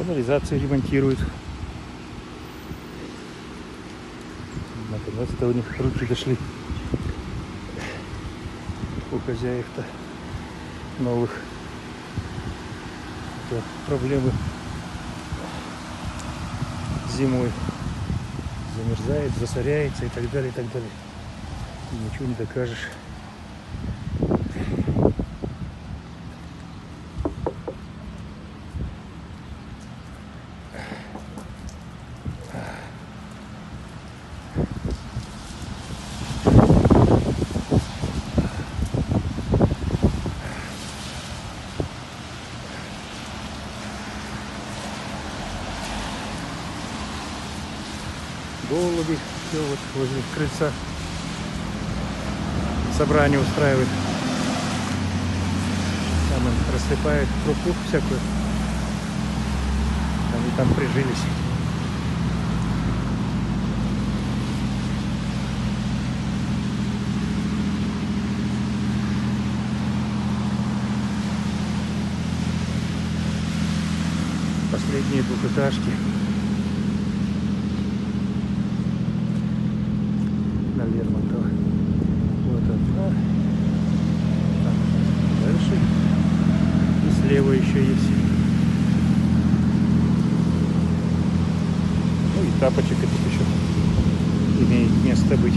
канализацию ремонтируют. Наконец-то у них руки дошли. У хозяев-то новых. Это проблемы зимой. Замерзает, засоряется и так далее, и так далее. И ничего не докажешь. Голуби, все вот возле крыльца собрание устраивают. Там им рассыпают крупу всякую. Они там прижились. Последние двухэтажки на Лермонтова. Вот одна. Там дальше. И слева еще есть. Ну и тапочек тут еще имеет место быть.